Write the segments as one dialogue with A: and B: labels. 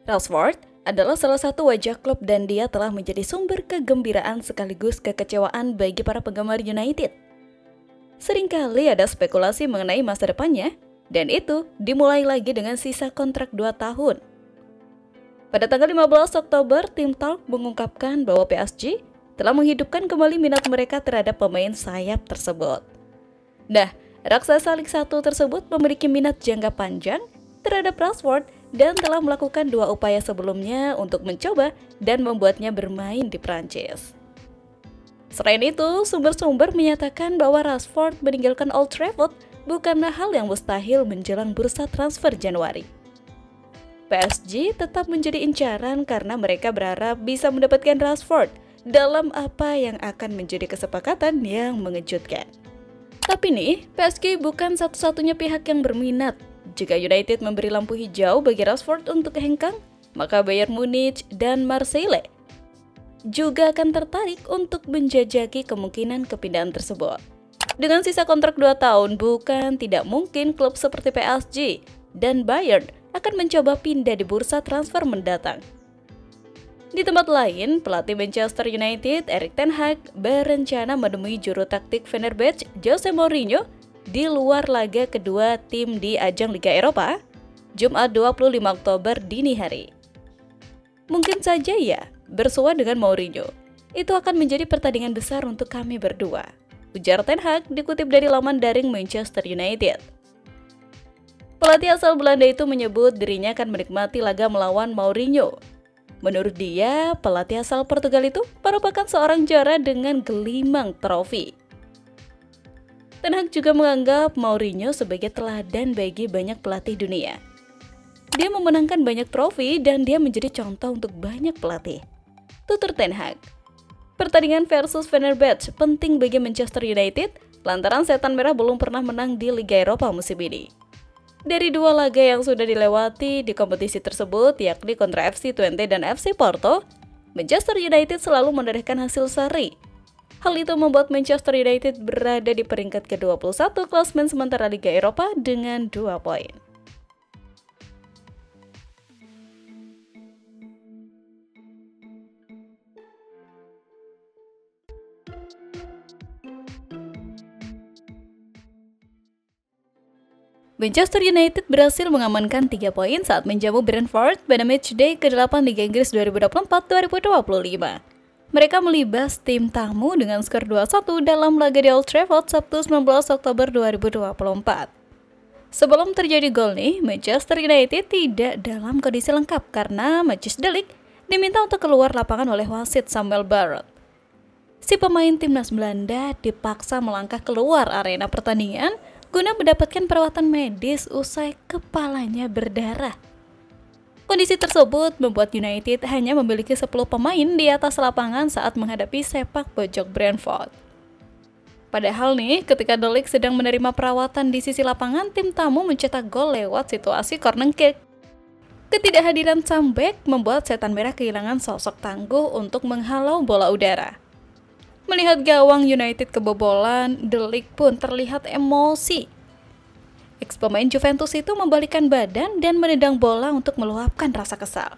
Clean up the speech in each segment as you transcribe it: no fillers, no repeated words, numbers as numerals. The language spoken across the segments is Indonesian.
A: Rashford adalah salah satu wajah klub dan dia telah menjadi sumber kegembiraan sekaligus kekecewaan bagi para penggemar United. Seringkali ada spekulasi mengenai masa depannya, dan itu dimulai lagi dengan sisa kontrak 2 tahun. Pada tanggal 15 Oktober, tim Talk mengungkapkan bahwa PSG telah menghidupkan kembali minat mereka terhadap pemain sayap tersebut. Nah, raksasa Liga 1 tersebut memiliki minat jangka panjang terhadap Rashford dan telah melakukan 2 upaya sebelumnya untuk mencoba dan membuatnya bermain di Prancis. Selain itu, sumber-sumber menyatakan bahwa Rashford meninggalkan Old Trafford bukanlah hal yang mustahil menjelang bursa transfer Januari. PSG tetap menjadi incaran karena mereka berharap bisa mendapatkan Rashford dalam apa yang akan menjadi kesepakatan yang mengejutkan. Tapi nih, PSG bukan satu-satunya pihak yang berminat. Jika United memberi lampu hijau bagi Rashford untuk hengkang, maka Bayern Munich dan Marseille juga akan tertarik untuk menjajaki kemungkinan kepindahan tersebut. Dengan sisa kontrak 2 tahun, bukan tidak mungkin klub seperti PSG dan Bayern akan mencoba pindah di bursa transfer mendatang. Di tempat lain, pelatih Manchester United, Erik ten Hag, berencana menemui juru taktik Fenerbahce, Jose Mourinho, di luar laga kedua tim di ajang Liga Eropa, Jumat 25 Oktober dini hari. Mungkin saja ya, bersua dengan Mourinho. Itu akan menjadi pertandingan besar untuk kami berdua, ujar ten Hag dikutip dari laman daring Manchester United. Pelatih asal Belanda itu menyebut dirinya akan menikmati laga melawan Mourinho. Menurut dia, pelatih asal Portugal itu merupakan seorang juara dengan gelimang trofi. Ten Hag juga menganggap Mourinho sebagai teladan bagi banyak pelatih dunia. Dia memenangkan banyak trofi dan dia menjadi contoh untuk banyak pelatih, tutur ten Hag. Pertandingan versus Fenerbahce penting bagi Manchester United lantaran setan merah belum pernah menang di Liga Eropa musim ini. Dari 2 laga yang sudah dilewati di kompetisi tersebut, yakni kontra FC Twente dan FC Porto, Manchester United selalu menorehkan hasil seri. Hal itu membuat Manchester United berada di peringkat ke-21 klasemen sementara Liga Eropa dengan 2 poin. Manchester United berhasil mengamankan 3 poin saat menjamu Brentford pada matchday ke-8 Liga Inggris 2024-2025. Mereka melibas tim tamu dengan skor 2-1 dalam laga di Old Trafford Sabtu 19 Oktober 2024. Sebelum terjadi gol nih, Manchester United tidak dalam kondisi lengkap karena Matthijs de Ligt diminta untuk keluar lapangan oleh wasit Samuel Barrott. Si pemain timnas Belanda dipaksa melangkah keluar arena pertandingan guna mendapatkan perawatan medis usai kepalanya berdarah. Kondisi tersebut membuat United hanya memiliki 10 pemain di atas lapangan saat menghadapi sepak pojok Brentford. Padahal nih, ketika De Ligt sedang menerima perawatan di sisi lapangan, tim tamu mencetak gol lewat situasi corner kick. Ketidakhadiran Sambek membuat setan merah kehilangan sosok tangguh untuk menghalau bola udara. Melihat gawang United kebobolan, De Ligt pun terlihat emosi. Ex-pemain Juventus itu membalikkan badan dan menendang bola untuk meluapkan rasa kesal.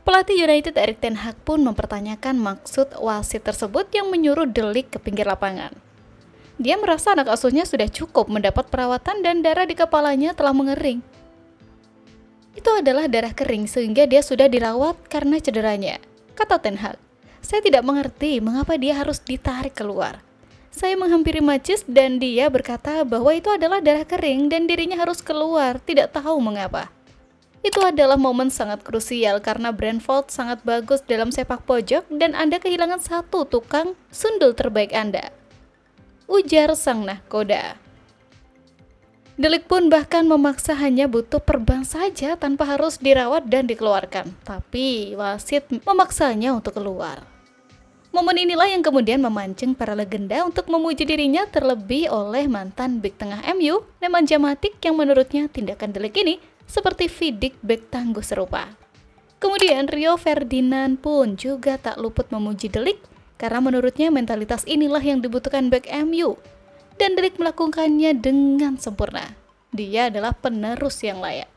A: Pelatih United Erik ten Hag pun mempertanyakan maksud wasit tersebut yang menyuruh De Ligt ke pinggir lapangan. Dia merasa anak asuhnya sudah cukup mendapat perawatan dan darah di kepalanya telah mengering. Itu adalah darah kering sehingga dia sudah dirawat karena cederanya, kata ten Hag. Saya tidak mengerti mengapa dia harus ditarik keluar. Saya menghampiri Matthijs dan dia berkata bahwa itu adalah darah kering dan dirinya harus keluar, tidak tahu mengapa. Itu adalah momen sangat krusial karena Brentford sangat bagus dalam sepak pojok dan Anda kehilangan 1 tukang sundul terbaik Anda, ujar sang nahkoda. De Ligt pun bahkan memaksa hanya butuh perban saja tanpa harus dirawat dan dikeluarkan, tapi wasit memaksanya untuk keluar. Momen inilah yang kemudian memancing para legenda untuk memuji dirinya, terlebih oleh mantan bek tengah MU, Nemanja Matic, yang menurutnya tindakan De Ligt ini seperti Vidic bek tangguh serupa. Kemudian Rio Ferdinand pun juga tak luput memuji De Ligt karena menurutnya mentalitas inilah yang dibutuhkan bek MU. dan De Ligt melakukannya dengan sempurna. Dia adalah penerus yang layak.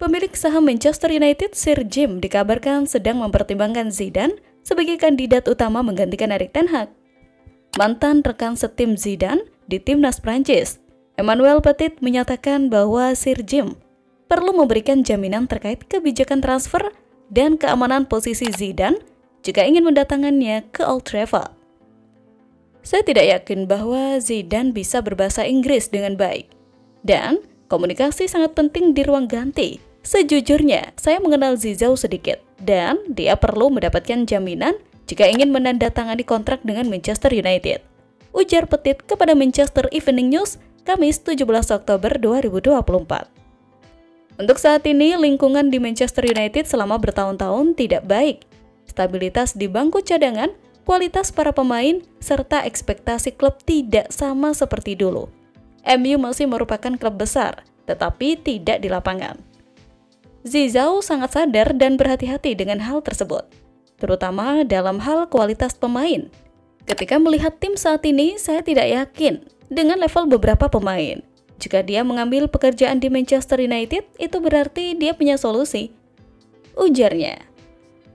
A: Pemilik saham Manchester United, Sir Jim, dikabarkan sedang mempertimbangkan Zidane sebagai kandidat utama menggantikan Erik ten Hag. Mantan rekan setim Zidane di timnas Prancis, Emmanuel Petit, menyatakan bahwa Sir Jim perlu memberikan jaminan terkait kebijakan transfer dan keamanan posisi Zidane jika ingin mendatangannya ke Old Trafford. Saya tidak yakin bahwa Zidane bisa berbahasa Inggris dengan baik, dan komunikasi sangat penting di ruang ganti. Sejujurnya, saya mengenal Zizou sedikit, dan dia perlu mendapatkan jaminan jika ingin menandatangani kontrak dengan Manchester United, ujar Petit kepada Manchester Evening News, Kamis 17 Oktober 2024. Untuk saat ini, lingkungan di Manchester United selama bertahun-tahun tidak baik. Stabilitas di bangku cadangan, kualitas para pemain, serta ekspektasi klub tidak sama seperti dulu. MU masih merupakan klub besar, tetapi tidak di lapangan. Zizou sangat sadar dan berhati-hati dengan hal tersebut, terutama dalam hal kualitas pemain. Ketika melihat tim saat ini, saya tidak yakin dengan level beberapa pemain. Jika dia mengambil pekerjaan di Manchester United, itu berarti dia punya solusi, ujarnya.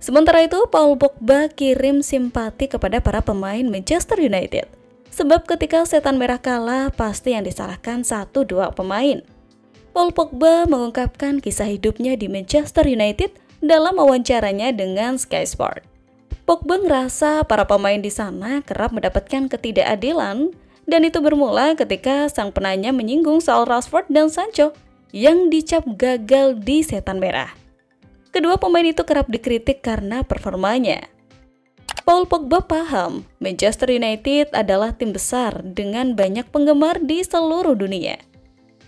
A: Sementara itu, Paul Pogba kirim simpati kepada para pemain Manchester United. Sebab ketika setan merah kalah, pasti yang disalahkan 1-2 pemain. Paul Pogba mengungkapkan kisah hidupnya di Manchester United dalam wawancaranya dengan Sky Sport. Pogba ngerasa para pemain di sana kerap mendapatkan ketidakadilan, dan itu bermula ketika sang penanya menyinggung soal Rashford dan Sancho yang dicap gagal di setan merah. Kedua pemain itu kerap dikritik karena performanya. Paul Pogba paham Manchester United adalah tim besar dengan banyak penggemar di seluruh dunia.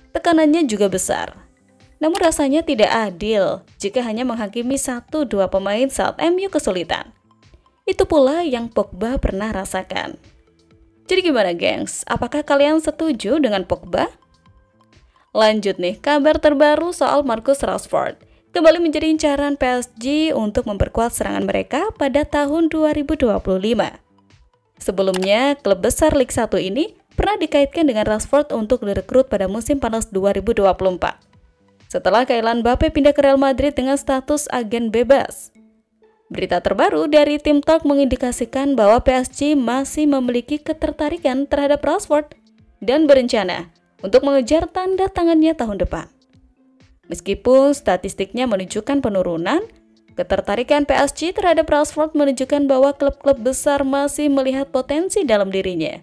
A: Tekanannya juga besar. Namun rasanya tidak adil jika hanya menghakimi 1-2 pemain saat MU kesulitan. Itu pula yang Pogba pernah rasakan. Jadi gimana gengs? Apakah kalian setuju dengan Pogba? Lanjut nih, kabar terbaru soal Marcus Rashford. Kembali menjadi incaran PSG untuk memperkuat serangan mereka pada tahun 2025. Sebelumnya, klub besar Liga 1 ini pernah dikaitkan dengan Rashford untuk direkrut pada musim panas 2024. Setelah Kylian Mbappe pindah ke Real Madrid dengan status agen bebas. Berita terbaru dari Tim Talk mengindikasikan bahwa PSG masih memiliki ketertarikan terhadap Rashford dan berencana untuk mengejar tanda tangannya tahun depan. Meskipun statistiknya menunjukkan penurunan, ketertarikan PSG terhadap Rashford menunjukkan bahwa klub-klub besar masih melihat potensi dalam dirinya.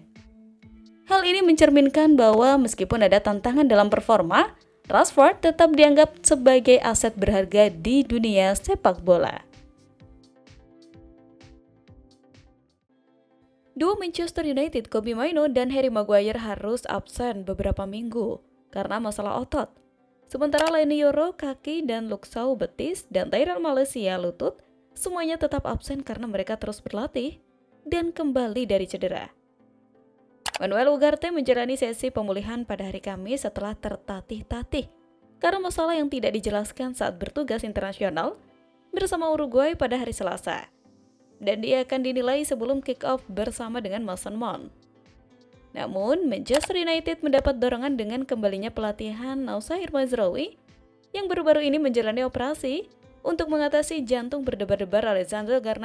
A: Hal ini mencerminkan bahwa meskipun ada tantangan dalam performa, Rashford tetap dianggap sebagai aset berharga di dunia sepak bola. Duo Manchester United, Kobbie Mainoo dan Harry Maguire harus absen beberapa minggu karena masalah otot. Sementara Leny Yoro, kaki, dan Luke Shaw, betis, dan Tyrell Malacia, lutut, semuanya tetap absen karena mereka terus berlatih dan kembali dari cedera. Manuel Ugarte menjalani sesi pemulihan pada hari Kamis setelah tertatih-tatih karena masalah yang tidak dijelaskan saat bertugas internasional bersama Uruguay pada hari Selasa. Dan dia akan dinilai sebelum kick-off bersama dengan Mason Mount. Namun, Manchester United mendapat dorongan dengan kembalinya pelatihan Noussair Mazraoui yang baru-baru ini menjalani operasi untuk mengatasi jantung berdebar-debar Alexander Garnacho.